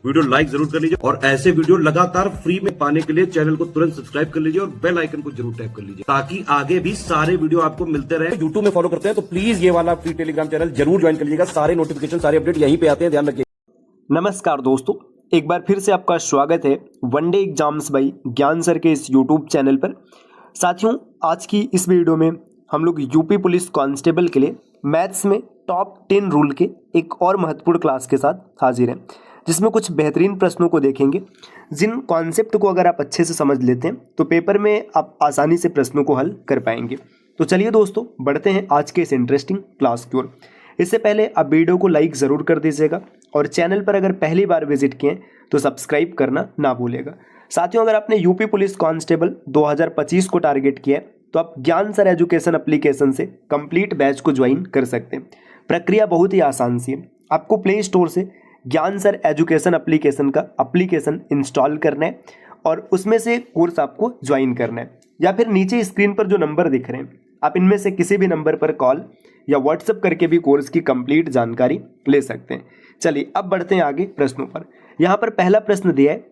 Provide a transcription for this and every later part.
Video like जरूर कर लीजिए और ऐसे वीडियो लगातार फ्री में पाने के लिए चैनल को तुरंत सब्सक्राइब कर लीजिए और बेल आइकन को जरूर टैप कर लीजिए ताकि आगे भी सारे वीडियो आपको मिलते रहे। यूट्यूब में फॉलो करते हैं तो प्लीज ये वाला फ्री टेलीग्राम चैनल जरूर ज्वाइन कर लीजिएगा। सारे नोटिफिकेशन सारे अपडेट यहीं पे आते हैं, ध्यान रखिए। नमस्कार दोस्तों, एक बार फिर से आपका स्वागत है वनडे एग्जाम्स बाई ज्ञान सर के इस यूट्यूब चैनल पर। साथियों, आज की इस वीडियो में हम लोग यूपी पुलिस कांस्टेबल के लिए मैथ्स में टॉप 10 रूल के एक और महत्वपूर्ण क्लास के साथ हाजिर हैं, जिसमें कुछ बेहतरीन प्रश्नों को देखेंगे जिन कॉन्सेप्ट को अगर आप अच्छे से समझ लेते हैं तो पेपर में आप आसानी से प्रश्नों को हल कर पाएंगे। तो चलिए दोस्तों, बढ़ते हैं आज के इस इंटरेस्टिंग क्लास की ओर। इससे पहले आप वीडियो को लाइक ज़रूर कर दीजिएगा और चैनल पर अगर पहली बार विजिट किए तो सब्सक्राइब करना ना भूलेगा। साथियों, अगर आपने यूपी पुलिस कांस्टेबल 2025 को टारगेट किया है तो आप ज्ञान सर एजुकेशन एप्लीकेशन से कंप्लीट बैच को ज्वाइन कर सकते हैं। प्रक्रिया बहुत ही आसान सी है। आपको प्ले स्टोर से ज्ञान सर एजुकेशन एप्लीकेशन का एप्लीकेशन इंस्टॉल करना है और उसमें से कोर्स आपको ज्वाइन करना है, या फिर नीचे स्क्रीन पर जो नंबर दिख रहे हैं आप इनमें से किसी भी नंबर पर कॉल या व्हाट्सएप करके भी कोर्स की कंप्लीट जानकारी ले सकते हैं। चलिए अब बढ़ते हैं आगे प्रश्नों पर। यहाँ पर पहला प्रश्न दिया है,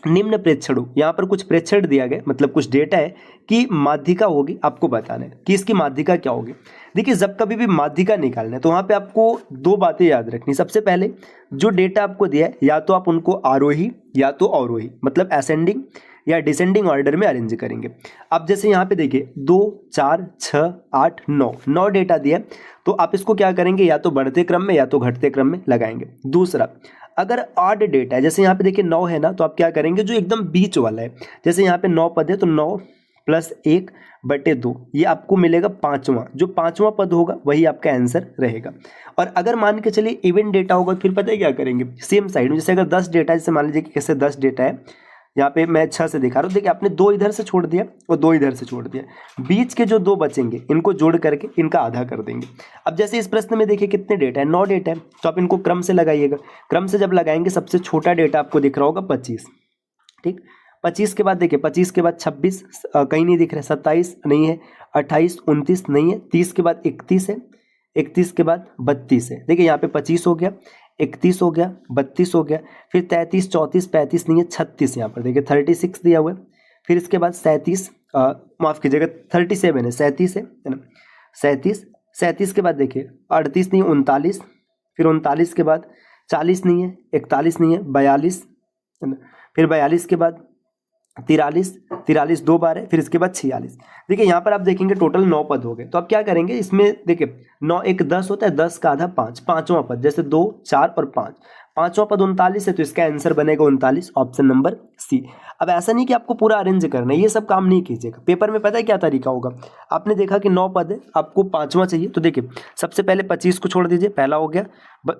निम्न प्रेक्षणों, यहाँ पर कुछ प्रेक्षण दिया गया, मतलब कुछ डेटा है कि माध्यिका होगी, आपको बताना है कि इसकी माध्यिका क्या होगी। देखिए, जब कभी भी माध्यिका निकालना है तो वहाँ पे आपको दो बातें याद रखनी। सबसे पहले जो डेटा आपको दिया है या तो आप उनको आरोही या तो अवरोही, मतलब असेंडिंग या डिसेंडिंग ऑर्डर में अरेंज करेंगे। अब जैसे यहाँ पे देखिए 2, 4, 6, 8, 9 डेटा दिया है, तो आप इसको क्या करेंगे, या तो बढ़ते क्रम में या तो घटते क्रम में लगाएंगे। दूसरा, अगर ऑड डेटा है, जैसे यहाँ पे देखिए 9 है ना, तो आप क्या करेंगे, जो एकदम बीच वाला है, जैसे यहाँ पे 9 पद है तो 9 + 1/2 ये आपको मिलेगा पाँचवा। जो पाँचवा पद होगा वही आपका आंसर रहेगा। और अगर मान के चलिए इवन डेटा होगा तो फिर पता है क्या करेंगे, सेम साइड में, जैसे अगर 10 डेटा है, जैसे मान लीजिए कि कैसे 10 डेटा है, यहाँ पे मैं 6 से दिखा रहा हूँ। देखिए, आपने 2 इधर से छोड़ दिया और 2 इधर से छोड़ दिया, बीच के जो 2 बचेंगे इनको जोड़ करके इनका आधा कर देंगे। अब जैसे इस प्रश्न में देखिए कितने डेटा है, 9 डेटा है, तो आप इनको क्रम से लगाइएगा। क्रम से जब लगाएंगे सबसे छोटा डेटा आपको दिख रहा होगा 25, ठीक। 25 के बाद देखिए 25 के बाद 26 कहीं नहीं दिख रहा है, 27 नहीं है, 28, 29 नहीं है, 30 के बाद 31 है, 31 के बाद 32 है। देखिए यहाँ पे 25 हो गया, 31 हो गया, 32 हो गया, फिर 33, 34, 35 नहीं है, 36 यहाँ पर देखिए 36 दिया हुआ है। फिर इसके बाद 37, माफ़ कीजिएगा 37 है, 37 है ना, 37 के बाद देखिए 38 नहीं है, 39, फिर 39 के बाद 40 नहीं है, 41 नहीं है, 42 है ना, फिर 42 के बाद 43 2 बार है, फिर इसके बाद 46। देखिए यहाँ पर आप देखेंगे टोटल 9 पद हो गए। तो आप क्या करेंगे, इसमें देखिए 9 1 10 होता है, 10 का आधा 5, पाँचवां पद, जैसे 2, 4 और 5, पाँचवां पद 39 है, तो इसका आंसर बनेगा 39, ऑप्शन नंबर सी। अब ऐसा नहीं कि आपको पूरा अरेंज करना है, ये सब काम नहीं कीजिएगा। पेपर में पता है क्या तरीका होगा, आपने देखा कि 9 पद है, आपको पाँचवां चाहिए, तो देखिए सबसे पहले 25 को छोड़ दीजिए, पहला हो गया,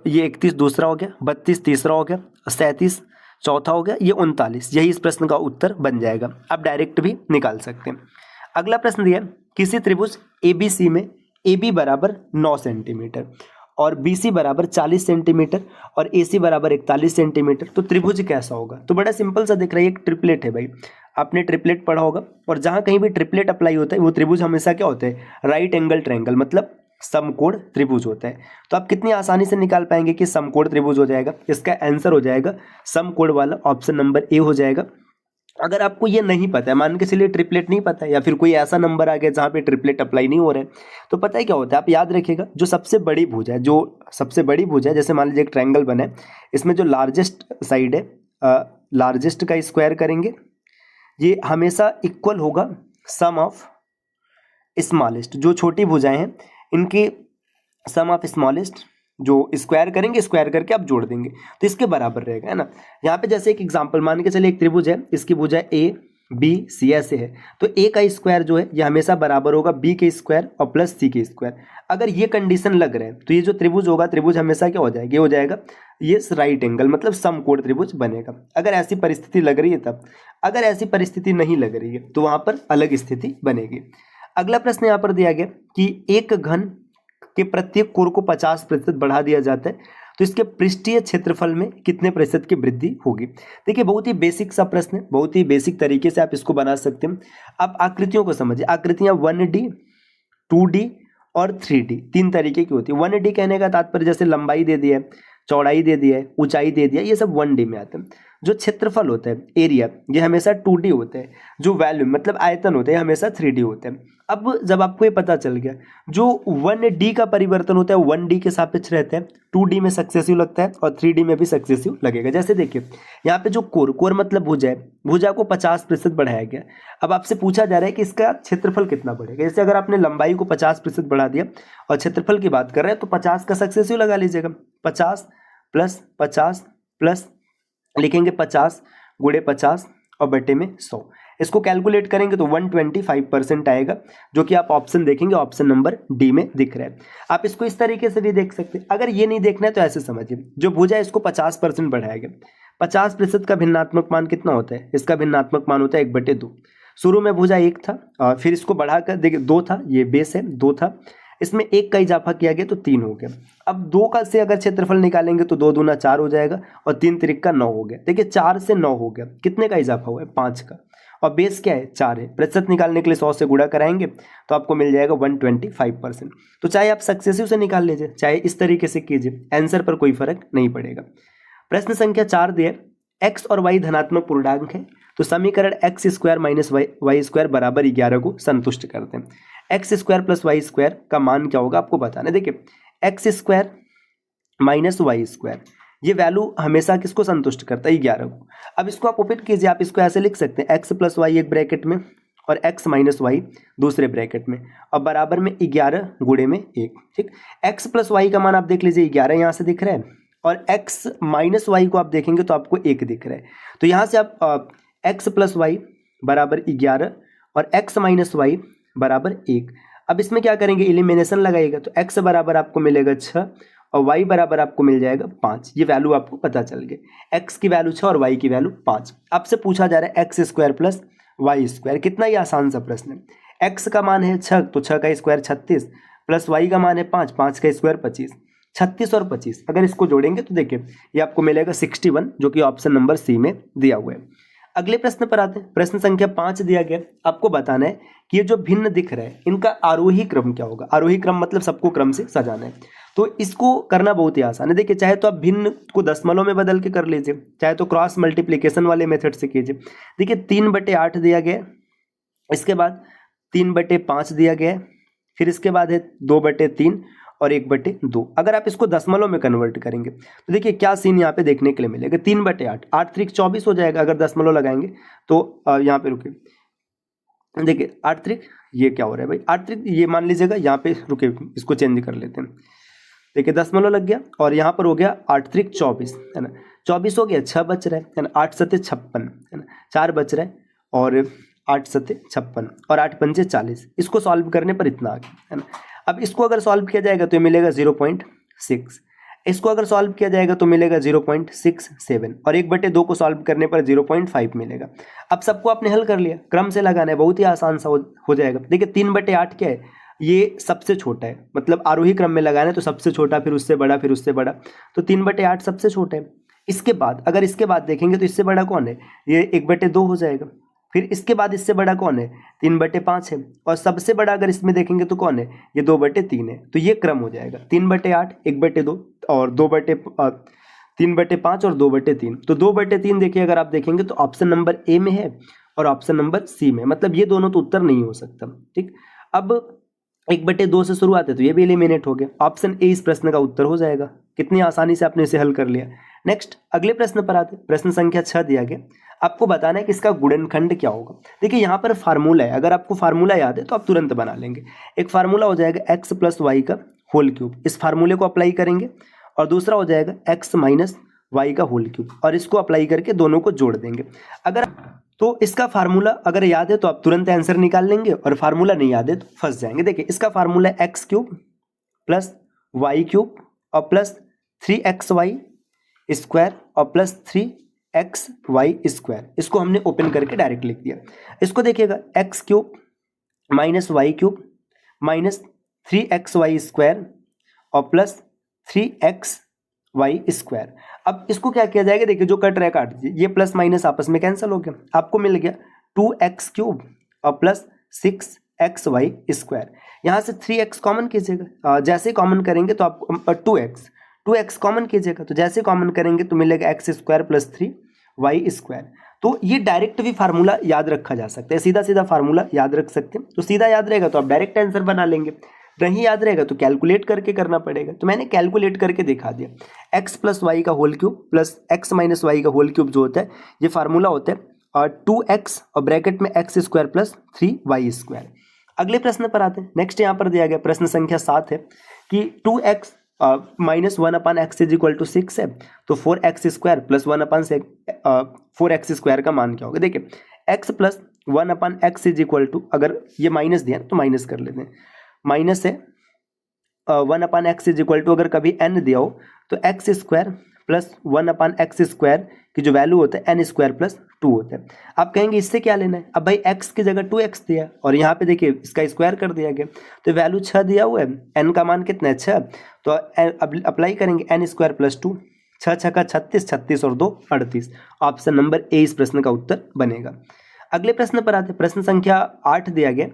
ये 31 दूसरा हो गया, 32 तीसरा हो गया, 37 चौथा हो गया, ये 39, यही इस प्रश्न का उत्तर बन जाएगा। आप डायरेक्ट भी निकाल सकते हैं। अगला प्रश्न दिया, किसी त्रिभुज ABC में AB बराबर 9 सेंटीमीटर और BC बराबर 40 सेंटीमीटर और AC बराबर 41 सेंटीमीटर, तो त्रिभुज कैसा होगा। तो बड़ा सिंपल सा दिख रहा है, एक ट्रिपलेट है भाई, आपने ट्रिपलेट पढ़ा होगा, और जहाँ कहीं भी ट्रिपलेट अप्लाई होता है वो त्रिभुज हमेशा क्या होता है, राइट एंगल ट्रायंगल, मतलब समकोण त्रिभुज होता है। तो आप कितनी आसानी से निकाल पाएंगे कि समकोण त्रिभुज हो जाएगा, इसका आंसर हो जाएगा समकोण वाला, ऑप्शन नंबर ए हो जाएगा। अगर आपको ये नहीं पता है, मान के चलिए ट्रिपलेट नहीं पता है, या फिर कोई ऐसा नंबर आ गया जहाँ पे ट्रिपलेट अप्लाई नहीं हो रहा है, तो पता है क्या होता है, आप याद रखिएगा, जो सबसे बड़ी भुजा है, जैसे मान लीजिए एक ट्रायंगल बना है, इसमें जो लार्जेस्ट साइड है, लार्जेस्ट का स्क्वायर करेंगे, ये हमेशा इक्वल होगा सम ऑफ स्मॉलेस्ट। जो छोटी भुजाएं हैं इनकी सम ऑफ स्मॉलेस्ट जो स्क्वायर करेंगे, स्क्वायर करके आप जोड़ देंगे तो इसके बराबर रहेगा, है ना। यहाँ पे जैसे एक एग्जांपल मान के चलिए, एक त्रिभुज है, इसकी भुजा ABC ऐसे है, तो A का स्क्वायर जो है ये हमेशा बराबर होगा B के स्क्वायर और प्लस C के स्क्वायर। अगर ये कंडीशन लग रहा है तो ये जो त्रिभुज होगा, त्रिभुज हमेशा क्या हो जाएगा, ये हो जाएगा ये राइट एंगल, मतलब समकोण त्रिभुज बनेगा। अगर ऐसी परिस्थिति लग रही है तब, अगर ऐसी परिस्थिति नहीं लग रही है तो वहां पर अलग स्थिति बनेगी। अगला प्रश्न यहाँ पर दिया गया कि एक घन के प्रत्येक कोण को 50% बढ़ा दिया जाता है, तो इसके पृष्ठीय क्षेत्रफल में कितने प्रतिशत की वृद्धि होगी। देखिए बहुत ही बेसिक सा प्रश्न है, बहुत ही बेसिक तरीके से आप इसको बना सकते हैं। आप आकृतियों को समझिए, आकृतियां 1D, 2D और 3D 3 तरीके की होती है। 1D कहने का तात्पर्य जैसे लंबाई दे दी है चौड़ाई दे दिया है, ऊंचाई दे दिया, ये सब 1D में आते हैं। जो क्षेत्रफल होता है, एरिया, ये हमेशा 2D होता है। जो वैल्यूम मतलब आयतन होते हैं हमेशा 3D होते हैं। अब जब आपको ये पता चल गया, जो 1D का परिवर्तन होता है 1D के सापेक्ष रहता है, 2D में सक्सेसिव लगता है और 3D में भी सक्सेसिव लगेगा। जैसे देखिए यहाँ पे जो कोर मतलब भुजा है, भुजा को 50% बढ़ाया गया। अब आपसे पूछा जा रहा है कि इसका क्षेत्रफल कितना बढ़ेगा। जैसे अगर आपने लंबाई को 50% बढ़ा दिया और क्षेत्रफल की बात कर रहे हैं तो 50 का सक्सेसिव लगा लीजिएगा। 50 प्लस 50 प्लस लिखेंगे 50 गुणे 50 और बटे में 100। इसको कैलकुलेट करेंगे तो 125% आएगा, जो कि आप ऑप्शन देखेंगे, ऑप्शन नंबर डी में दिख रहा है। आप इसको इस तरीके से भी देख सकते हैं। अगर ये नहीं देखना है तो ऐसे समझिए, जो भुजा है इसको 50% बढ़ाया गया। 50% का भिन्नात्मक मान कितना होता है? इसका भिन्नात्मक मान होता है 1/2। शुरू में भुजा 1 था और फिर इसको बढ़ाकर देखिए 2 था, ये बेस है 2 था, इसमें 1 का इजाफा किया गया तो 3 हो गया। अब 2 का से अगर क्षेत्रफल निकालेंगे तो 2 दूना 4 हो जाएगा और 3 तिरिक का 9 हो गया। देखिए 4 से 9 हो गया, कितने का इजाफा हुआ है? 5 का। और बेस क्या है? 4 है। प्रतिशत निकालने के लिए 100 से गुणा कराएंगे तो आपको मिल जाएगा 125%। तो चाहे आप सक्सेसिव से निकाल लीजिए, चाहे इस तरीके से कीजिए, आंसर पर कोई फर्क नहीं पड़ेगा। प्रश्न संख्या 4 दिए, x और y धनात्मक पूर्णांक है तो समीकरण x² माइनस वाई स्क्वायर बराबर 11 को संतुष्ट करते हैं। x² प्लस वाई स्क्वायर का मान क्या होगा आपको बताना है। देखिए x² माइनस वाई स्क्वायर, ये वैल्यू हमेशा किसको संतुष्ट करता है? 11 को। अब इसको आप ओपन कीजिए, आप इसको ऐसे लिख सकते हैं, x प्लस वाई एक ब्रैकेट में और x माइनस वाई दूसरे ब्रैकेट में और बराबर में 11 गुणे में 1। ठीक, x प्लस वाई का मान आप देख लीजिए 11 यहाँ से दिख रहा है और x माइनस वाई को आप देखेंगे तो आपको 1 दिख रहा है। तो यहाँ से आप x प्लस वाई बराबर 11 और x माइनस वाई बराबर 1। अब इसमें क्या करेंगे? एलिमिनेशन लगाइएगा तो x बराबर आपको मिलेगा 6 और y बराबर आपको मिल जाएगा 5। ये वैल्यू आपको पता चल गई, x की वैल्यू 6 और y की वैल्यू 5। आपसे पूछा जा रहा है x² प्लस वाई स्क्वायर। कितना ही आसान सा प्रश्न है। x का मान है 6 तो 6 का स्क्वायर 36 प्लस y का मान है 5, 5 का स्क्वायर 25। 36 और 25 अगर इसको जोड़ेंगे तो देखिए ये आपको मिलेगा 61, जो कि ऑप्शन नंबर सी में दिया हुआ है। अगले प्रश्न पर आते हैं। प्रश्न संख्या 5 दिया गया, आपको बताना है कि ये जो भिन्न दिख रहा है इनका आरोही क्रम क्या होगा। आरोही क्रम मतलब सबको क्रम से सजाना है, तो इसको करना बहुत ही आसान है। देखिए चाहे तो आप भिन्न को दशमलव में बदल के कर लीजिए, चाहे तो क्रॉस मल्टीप्लिकेशन वाले मेथड से कीजिए। देखिए 3/8 दिया गया, इसके बाद 3/5 दिया गया, फिर इसके बाद है 2/3 और 1/2। अगर आप इसको दशमलव में कन्वर्ट करेंगे तो देखिए क्या सीन यहाँ पे देखने के लिए मिलेगा। 3/8, 8 3 24 हो जाएगा अगर दशमलव लगाएंगे तो। यहाँ पे रुके, देखिए 8 3 ये क्या हो रहा है भाई, 8 3 ये मान लीजिएगा, यहाँ पे रुके इसको चेंज कर लेते हैं। देखिए दशमलव लग गया और यहाँ पर हो गया 8 3 24 है ना, 24 हो गया, 6 बच रहा है ना, 8 7 56 है ना, 4 बच रहा है और 8 7 56 और 8 5 40। इसको सॉल्व करने पर इतना आ गया है ना। अब इसको अगर सॉल्व किया जाएगा तो ये मिलेगा 0.6, इसको अगर सॉल्व किया जाएगा तो मिलेगा 0.67 और 1/2 को सॉल्व करने पर 0.5 मिलेगा। अब सबको आपने हल कर लिया, क्रम से लगाना है, बहुत ही आसान सा हो जाएगा। देखिए 3/8 क्या है? ये सबसे छोटा है, मतलब आरोही क्रम में लगाना है तो सबसे छोटा, फिर उससे बड़ा, फिर उससे बड़ा, तो 3/8 सबसे छोटा है। इसके बाद अगर इसके बाद देखेंगे तो इससे बड़ा कौन है? ये 1/2 हो जाएगा। फिर इसके बाद इससे बड़ा कौन है? 3/5 है। और सबसे बड़ा अगर इसमें देखेंगे तो कौन है? ये 2/3 है। तो ये क्रम हो जाएगा 3/8, 1/2 और 3/5 और 2/3। तो 2/3 देखिए अगर आप देखेंगे तो ऑप्शन नंबर ए में है और ऑप्शन नंबर सी में, मतलब ये दोनों तो उत्तर नहीं हो सकता। ठीक, अब 1/2 से शुरुआत है तो ये भी एलिमिनेट हो गया, ऑप्शन ए इस प्रश्न का उत्तर हो जाएगा। कितनी आसानी से आपने इसे हल कर लिया। नेक्स्ट अगले प्रश्न पर आते, प्रश्न संख्या 6 दिया गया, आपको बताना है कि इसका गुणनखंड क्या होगा। देखिए यहाँ पर फार्मूला है, अगर आपको फार्मूला याद है तो आप तुरंत बना लेंगे। एक फार्मूला हो जाएगा x प्लस वाई का होल क्यूब, इस फार्मूले को अप्लाई करेंगे, और दूसरा हो जाएगा x माइनस वाई का होल क्यूब, और इसको अप्लाई करके दोनों को जोड़ देंगे। अगर तो इसका फार्मूला अगर याद है तो आप तुरंत आंसर निकाल लेंगे, और फार्मूला नहीं याद है तो फंस जाएंगे। देखिए इसका फार्मूला है x cube plus y cube और प्लस 3xy स्क्वायर और प्लस 3xy स्क्वायर। इसको हमने ओपन करके डायरेक्ट लिख दिया। इसको देखिएगा x cube minus y cube minus 3xy square और प्लस 3xy स्क्वायर। अब इसको क्या किया जाएगा, देखिए जो कट रहा है काट दीजिए, ये प्लस माइनस आपस में कैंसिल हो गया, आपको मिल गया 2x क्यूब और प्लस 6xy स्क्वायर। यहाँ से 3x कॉमन कीजिएगा, जैसे ही कॉमन करेंगे तो आपको 2x कॉमन कीजिएगा, तो जैसे कॉमन करेंगे तो मिलेगा x square plus 3y square. तो ये डायरेक्ट भी फार्मूला याद रखा जा सकता है, सीधा सीधा फार्मूला याद रख सकते हैं। तो सीधा याद रहेगा तो आप डायरेक्ट आंसर बना लेंगे, नहीं याद रहेगा तो कैलकुलेट करके करना पड़ेगा। तो मैंने कैलकुलेट करके दिखा दिया। x प्लस वाई का whole cube plus x minus y का होल क्यूब जो होता है ये फार्मूला होता है और 2x और ब्रैकेट में x square plus 3y square. अगले प्रश्न पर आते हैं। नेक्स्ट यहाँ पर दिया गया प्रश्न संख्या 7 है कि 2x minus 1/x is equal to 6 है, तो 4x square plus 4x square का मान क्या होगा। देखिए x plus 1/x is equal to, अगर ये माइनस दिया तो माइनस कर लेते हैं, माइनस है 1/x इज इक्वल टू, अगर कभी n दिया हो तो x square plus 1/x square की जो वैल्यू होता है n स्क्वायर प्लस 2 होता है। आप कहेंगे इससे क्या लेना है, अब भाई x की जगह 2x दिया और यहाँ पे देखिए इसका स्क्वायर कर दिया गया, तो वैल्यू 6 दिया हुआ है, n का मान कितना है 6, तो अब अप्लाई करेंगे n स्क्वायर प्लस 2, 6 6 का 36, 36 और 2 38। ऑप्शन नंबर ए इस प्रश्न का उत्तर बनेगा। अगले प्रश्न पर आते हैं। प्रश्न संख्या 8 दिया गया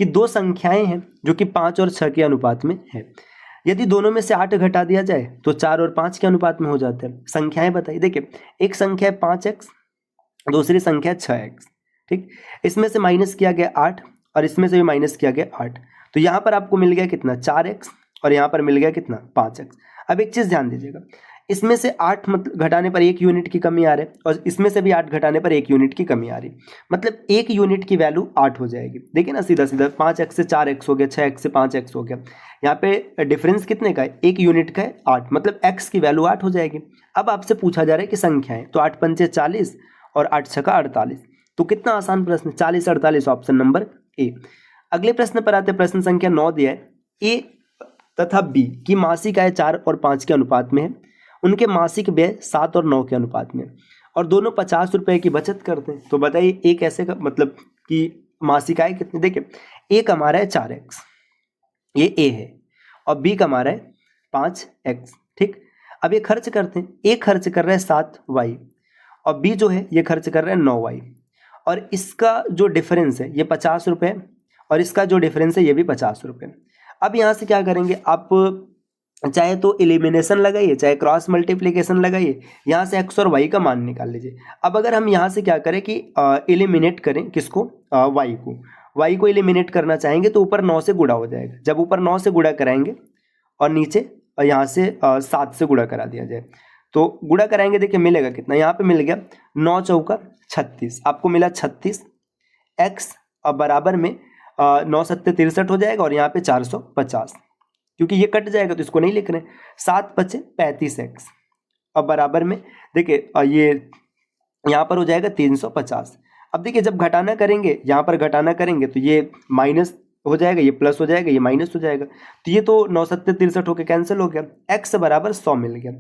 कि दो संख्याएं हैं जो कि 5 और 6 के अनुपात में है, यदि दोनों में से 8 घटा दिया जाए तो 4 और 5 के अनुपात में हो जाता है। संख्याएं बताइए। देखिए एक संख्या है 5x, दूसरी संख्या है 6x, ठीक, इसमें से माइनस किया गया 8 और इसमें से भी माइनस किया गया 8, तो यहाँ पर आपको मिल गया कितना 4x और यहाँ पर मिल गया कितना 5x। अब एक चीज़ ध्यान दीजिएगा, इसमें से 8 मतलब घटाने पर 1 यूनिट की कमी आ रही है और इसमें से भी 8 घटाने पर 1 यूनिट की कमी आ रही, मतलब 1 यूनिट की वैल्यू 8 हो जाएगी। देखिए ना सीधा सीधा 5x से 4x हो गया, 6x से 5x हो गया, यहाँ पे डिफरेंस कितने का है 1 यूनिट का है 8, मतलब x की वैल्यू 8 हो जाएगी। अब आपसे पूछा जा रहा है कि संख्याएं, तो 8 पंचे 40 और 8 छका 48, तो कितना आसान प्रश्न, 40 48, ऑप्शन नंबर ए। अगले प्रश्न पर आते हैं। प्रश्न संख्या 9 दिया है, ए तथा बी की मासिक आय 4 और 5 के अनुपात में है, उनके मासिक व्यय 7 और 9 के अनुपात में और दोनों 50 रुपए की बचत करते हैं। तो बताइए ए कैसे का मतलब कि मासिक आय कितनी। देखिए ए कमा रहा है 4x, ये ए है, और बी कमा रहा है 5x, ठीक। अब ये खर्च करते हैं, ए खर्च कर रहा है 7y और बी जो है ये खर्च कर रहा है 9y, और इसका जो डिफरेंस है ये 50 रुपये और इसका जो डिफरेंस है ये भी 50 रुपये। अब यहाँ से क्या करेंगे, आप चाहे तो एलिमिनेशन लगाइए चाहे क्रॉस मल्टीप्लिकेशन लगाइए, यहाँ से x और y का मान निकाल लीजिए। अब अगर हम यहाँ से क्या करें कि एलिमिनेट करें किसको, y को एलिमिनेट करना चाहेंगे तो ऊपर 9 से गुणा हो जाएगा, जब ऊपर 9 से गुणा कराएंगे और नीचे यहाँ से 7 से गुणा करा दिया जाए तो गुणा कराएंगे, देखिए मिलेगा कितना, यहाँ पे मिल गया 9 चौका 36, आपको मिला 36x और बराबर में 9 सत्ते 63 हो जाएगा और यहाँ पे 450, क्योंकि ये कट जाएगा तो इसको नहीं लिख रहे, 7 पचे 35x और बराबर में देखिए ये यहाँ पर हो जाएगा 350। अब देखिए जब घटाना करेंगे, यहाँ पर घटाना करेंगे तो ये माइनस हो जाएगा, ये प्लस हो जाएगा, ये माइनस हो जाएगा, तो ये तो 9 सत्ते 63 होकर कैंसिल हो गया, x बराबर 100 मिल गया,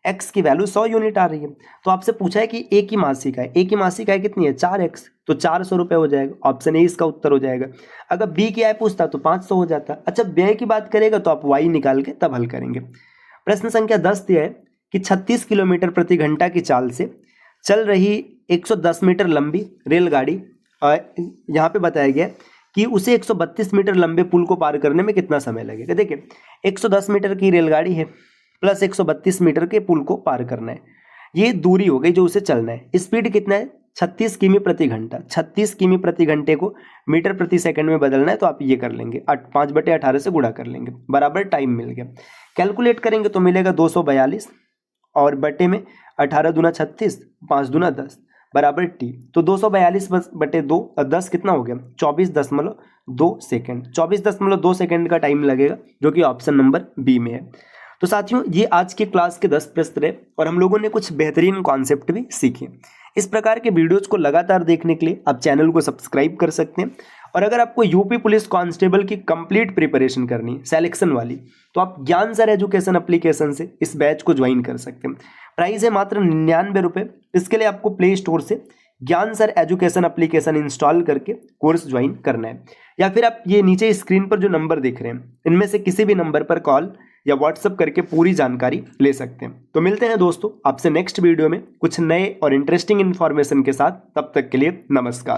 x की वैल्यू 100 यूनिट आ रही है। तो आपसे पूछा है कि ए की मासिक आय, ए की मासिक आय कितनी है 4x, तो 400 रुपये हो जाएगा, ऑप्शन ए इसका उत्तर हो जाएगा। अगर बी की आय पूछता तो 500 हो जाता। अच्छा व्यय की बात करेगा तो आप y निकाल के तब हल करेंगे। प्रश्न संख्या 10 दिया है कि 36 किलोमीटर प्रति घंटा की चाल से चल रही 110 मीटर लंबी रेलगाड़ी, यहाँ पे बताया गया कि उसे 132 मीटर लंबे पुल को पार करने में कितना समय लगेगा। देखिए 110 मीटर की रेलगाड़ी है प्लस 132 मीटर के पुल को पार करना है, ये दूरी हो गई जो उसे चलना है। स्पीड कितना है 36 किमी प्रति घंटा, 36 किमी प्रति घंटे को मीटर प्रति सेकंड में बदलना है, तो आप ये कर लेंगे 5/18 से गुणा कर लेंगे, बराबर टाइम मिल गया। कैलकुलेट करेंगे तो मिलेगा 242 और बटे में 18 दूना 36, 5 दूना 10 बराबर टी, तो 242 बटे 2 10 कितना हो गया 24.2 सेकेंड, 24.2 सेकेंड का टाइम लगेगा, जो कि ऑप्शन नंबर बी में है। तो साथियों ये आज के क्लास के 10 प्रश्न रहे और हम लोगों ने कुछ बेहतरीन कॉन्सेप्ट भी सीखे। इस प्रकार के वीडियोज को लगातार देखने के लिए आप चैनल को सब्सक्राइब कर सकते हैं, और अगर आपको यूपी पुलिस कांस्टेबल की कंप्लीट प्रिपरेशन करनी है सिलेक्शन वाली, तो आप ज्ञान सर एजुकेशन एप्लीकेशन से इस बैच को ज्वाइन कर सकते हैं। प्राइस है मात्र 99 रुपये। इसके लिए आपको प्ले स्टोर से ज्ञान सर एजुकेशन एप्लीकेशन इंस्टॉल करके कोर्स ज्वाइन करना है, या फिर आप ये नीचे स्क्रीन पर जो नंबर देख रहे हैं इनमें से किसी भी नंबर पर कॉल या व्हाट्सएप करके पूरी जानकारी ले सकते हैं। तो मिलते हैं दोस्तों आपसे नेक्स्ट वीडियो में कुछ नए और इंटरेस्टिंग इन्फॉर्मेशन के साथ, तब तक के लिए नमस्कार।